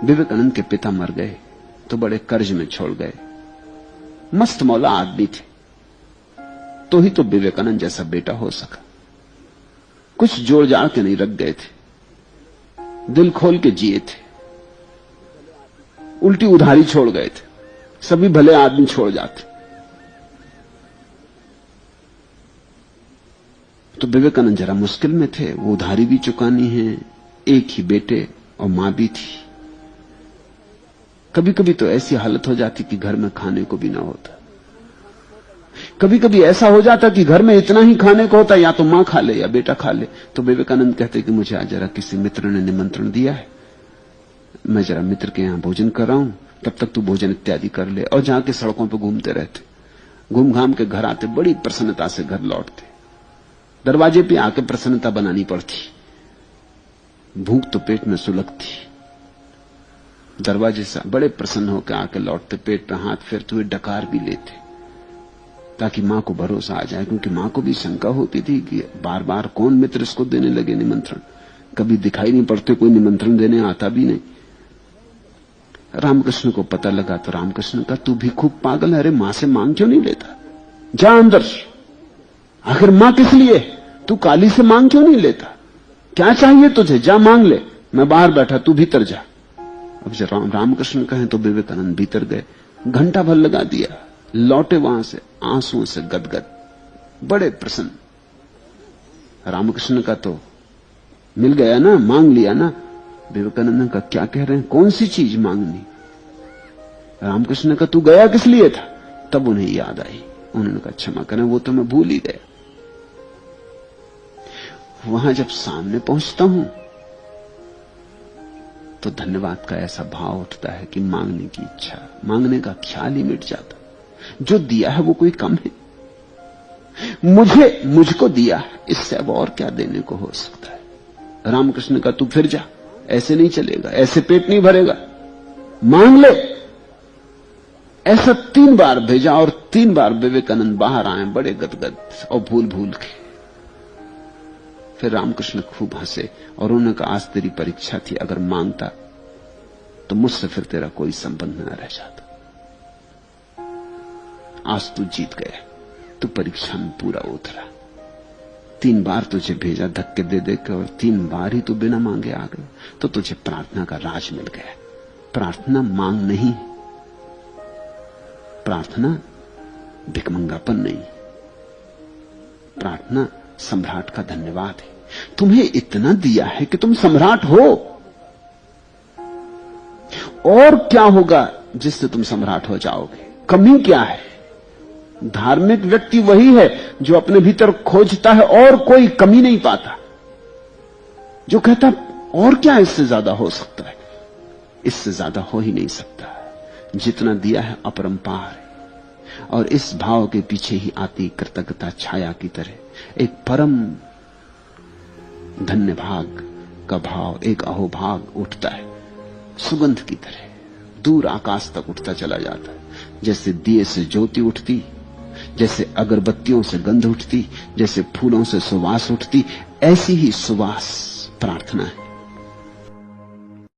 विवेकानंद के पिता मर गए तो बड़े कर्ज में छोड़ गए। मस्त मौला आदमी थे, तो ही तो विवेकानंद जैसा बेटा हो सका। कुछ जोड़ जाड़ के नहीं रख गए थे, दिल खोल के जिए थे। उल्टी उधारी छोड़ गए थे, सभी भले आदमी छोड़ जाते। तो विवेकानंद जरा मुश्किल में थे, वो उधारी भी चुकानी है, एक ही बेटे और मां भी थी। कभी कभी तो ऐसी हालत हो जाती कि घर में खाने को भी ना होता। कभी कभी ऐसा हो जाता कि घर में इतना ही खाने को होता, या तो मां खा ले या बेटा खा ले। तो विवेकानंद कहते कि मुझे आज जरा किसी मित्र ने निमंत्रण दिया है, मैं जरा मित्र के यहां भोजन कर रहा हूं, तब तक तू भोजन इत्यादि कर ले। और जाके सड़कों पर घूमते रहते, घूम घाम के घर आते, बड़ी प्रसन्नता से घर लौटते। दरवाजे पे आके प्रसन्नता बनानी पड़ती, भूख तो पेट में सुलगती। दरवाजे से बड़े प्रसन्न होकर आके लौटते, पेट पे हाथ फेरते हुए डकार भी लेते, ताकि मां को भरोसा आ जाए। क्योंकि मां को भी शंका होती थी कि बार बार कौन मित्र इसको देने लगे निमंत्रण, कभी दिखाई नहीं पड़ते, कोई निमंत्रण देने आता भी नहीं। रामकृष्ण को पता लगा तो रामकृष्ण का तू भी खूब पागल है, अरे मां से मांग क्यों नहीं लेता, जा अंदर, आखिर मां किस लिए, तू काली से मांग क्यों नहीं लेता, क्या चाहिए तुझे, जा मांग ले, मैं बाहर बैठा, तू भीतर जा। अब जब रामकृष्ण कहें तो विवेकानंद भीतर गए, घंटा भर लगा दिया, लौटे वहां से आंसुओं से गदगद, बड़े प्रसन्न। रामकृष्ण का तो मिल गया ना, मांग लिया ना। विवेकानंद का क्या कह रहे हैं, कौन सी चीज मांगनी। रामकृष्ण का तू गया किस लिए था, तब उन्हें याद आई। उन्होंने कहा क्षमा करें, वो तो मैं भूल ही गया। वहां जब सामने पहुंचता हूं तो धन्यवाद का ऐसा भाव उठता है कि मांगने की इच्छा, मांगने का ख्याल ही मिट जाता। जो दिया है वो कोई कम है, मुझको दिया, इससे अब और क्या देने को हो सकता है। रामकृष्ण का तू फिर जा, ऐसे नहीं चलेगा, ऐसे पेट नहीं भरेगा, मांग ले। ऐसा 3 बार भेजा और 3 बार विवेकानंद बाहर आए बड़े गदगद और भूल भूल के। फिर रामकृष्ण खूब हंसे और उन्होंने कहा आज तेरी परीक्षा थी, अगर मांगता तो मुझसे फिर तेरा कोई संबंध न रह जाता। आज तू जीत गया, तू परीक्षा में पूरा उतरा। 3 बार तुझे भेजा धक्के दे देकर और 3 बार ही तू बिना मांगे आ गया, तो तुझे प्रार्थना का राज मिल गया। प्रार्थना मांग नहीं, प्रार्थना भिखमंगापन नहीं, प्रार्थना सम्राट का धन्यवाद है। तुम्हें इतना दिया है कि तुम सम्राट हो, और क्या होगा जिससे तुम सम्राट हो जाओगे, कमी क्या है। धार्मिक व्यक्ति वही है जो अपने भीतर खोजता है और कोई कमी नहीं पाता, जो कहता और क्या इससे ज्यादा हो सकता है। इससे ज्यादा हो ही नहीं सकता, जितना दिया है अपरंपार है। और इस भाव के पीछे ही आती कृतज्ञता छाया की तरह एक परम धन्य भाग का भाव, एक अहोभाग उठता है, सुगंध की तरह दूर आकाश तक उठता चला जाता है। जैसे दिए से ज्योति उठती, जैसे अगरबत्तियों से गंध उठती, जैसे फूलों से सुवास उठती, ऐसी ही सुवास प्रार्थना है।